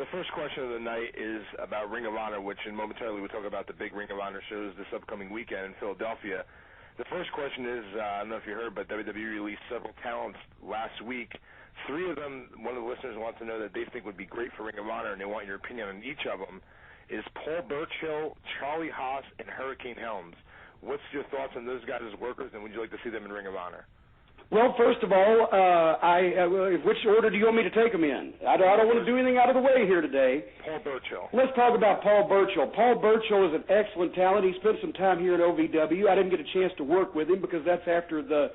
The first question of the night is about Ring of Honor, which momentarily we'll talk about the big Ring of Honor shows this upcoming weekend in Philadelphia. The first question is, I don't know if you heard, but WWE released several talents last week. 3 of them, one of the listeners wants to know that they think would be great for Ring of Honor, and they want your opinion on each of them, is Paul Burchill, Charlie Haas, and Hurricane Helms. What's your thoughts on those guys as workers, and would you like to see them in Ring of Honor? Well, first of all, which order do you want me to take them in? I don't want to do anything out of the way here today. Paul Burchill. Let's talk about Paul Burchill. Paul Burchill is an excellent talent. He spent some time here at OVW. I didn't get a chance to work with him because that's after the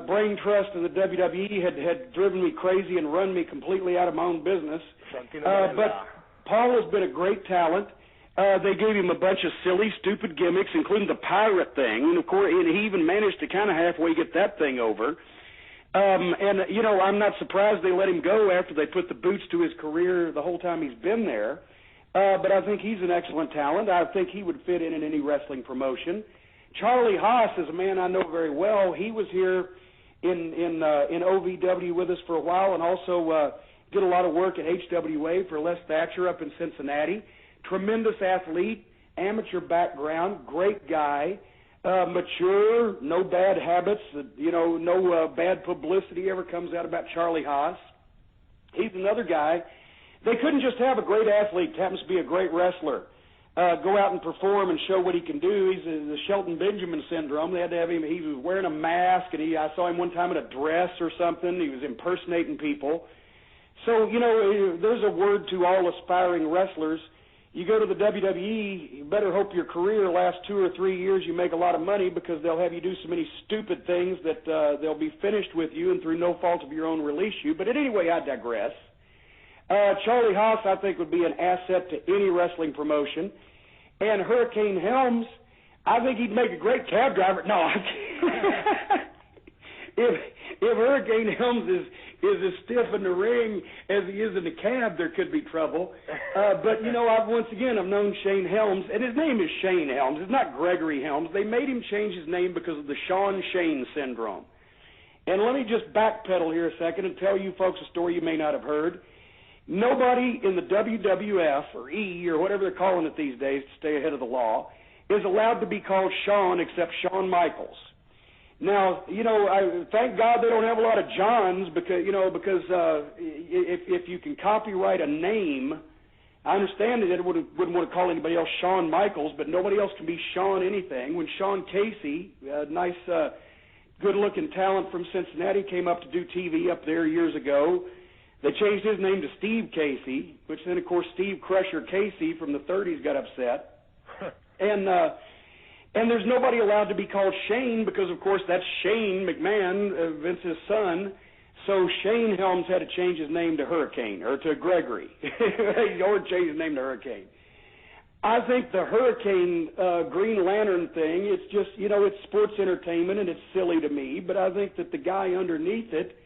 brain trust of the WWE had driven me crazy and run me completely out of my own business. But Paul has been a great talent. They gave him a bunch of silly, stupid gimmicks, including the pirate thing, and of course, and he even managed to kind of halfway get that thing over. And you know, I'm not surprised they let him go after they put the boots to his career the whole time he's been there. But I think he's an excellent talent. I think he would fit in any wrestling promotion. Charlie Haas is a man I know very well. He was here in OVW with us for a while, and also did a lot of work at HWA for Les Thatcher up in Cincinnati. Tremendous athlete, amateur background, great guy, mature, no bad habits, no bad publicity ever comes out about Charlie Haas. He's another guy. They couldn't just have a great athlete, happens to be a great wrestler, go out and perform and show what he can do. He's the Shelton Benjamin syndrome. They had to have him. He was wearing a mask, and I saw him one time in a dress or something. He was impersonating people. So, there's a word to all aspiring wrestlers. You go to the WWE, you better hope your career lasts 2 or 3 years. You make a lot of money because they'll have you do so many stupid things that they'll be finished with you and through no fault of your own release you. But anyway, I digress. Charlie Haas, I think, would be an asset to any wrestling promotion. And Hurricane Helms, I think he'd make a great cab driver. No, if Hurricane Helms is as stiff in the ring as he is in the cab, there could be trouble. But, I've known Shane Helms, and his name is Shane Helms. It's not Gregory Helms. They made him change his name because of the Sean Shane syndrome. And let me just backpedal here a second and tell you folks a story you may not have heard. Nobody in the WWF or E or whatever they're calling it these days to stay ahead of the law is allowed to be called Shawn except Shawn Michaels. Now, I thank God they don't have a lot of Johns because if you can copyright a name, I understand that it wouldn't want to call anybody else Shawn Michaels, but nobody else can be Shawn anything. When Sean Casey, a nice, good-looking talent from Cincinnati, came up to do TV up there years ago, they changed his name to Steve Casey, which then, of course, Steve Crusher Casey from the 30s got upset. And there's nobody allowed to be called Shane because, of course, that's Shane McMahon, Vince's son. So Shane Helms had to change his name to Hurricane, or to Gregory, or change his name to Hurricane. I think the Hurricane Green Lantern thing, it's just, it's sports entertainment and it's silly to me, but I think that the guy underneath it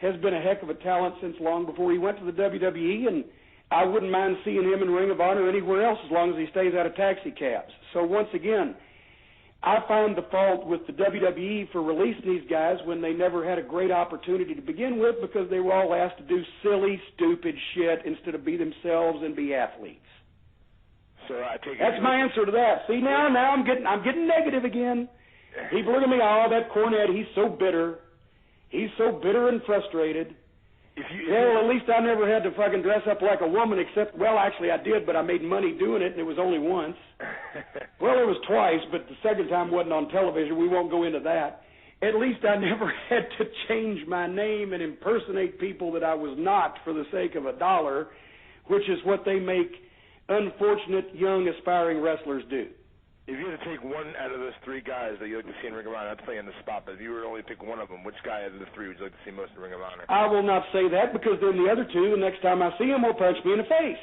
has been a heck of a talent since long before he went to the WWE, and I wouldn't mind seeing him in Ring of Honor anywhere else as long as he stays out of taxi cabs. So once again, I find the fault with the WWE for releasing these guys when they never had a great opportunity to begin with because they were all asked to do silly, stupid shit instead of be themselves and be athletes. So I take That's my answer to that. See, now I'm getting negative again. People look at me, oh, that Cornette, he's so bitter. He's so bitter and frustrated. Well, at least I never had to fucking dress up like a woman except, well, actually I did, but I made money doing it, and it was only once. Well, it was twice, but the second time wasn't on television. We won't go into that. At least I never had to change my name and impersonate people that I was not for the sake of $1, which is what they make unfortunate young aspiring wrestlers do. If you had to take one out of those 3 guys that you like to see in Ring of Honor, not to play on the spot, but if you were to only pick one of them, which guy out of the 3 would you like to see most in Ring of Honor? I will not say that because then the other 2, the next time I see them, will punch me in the face.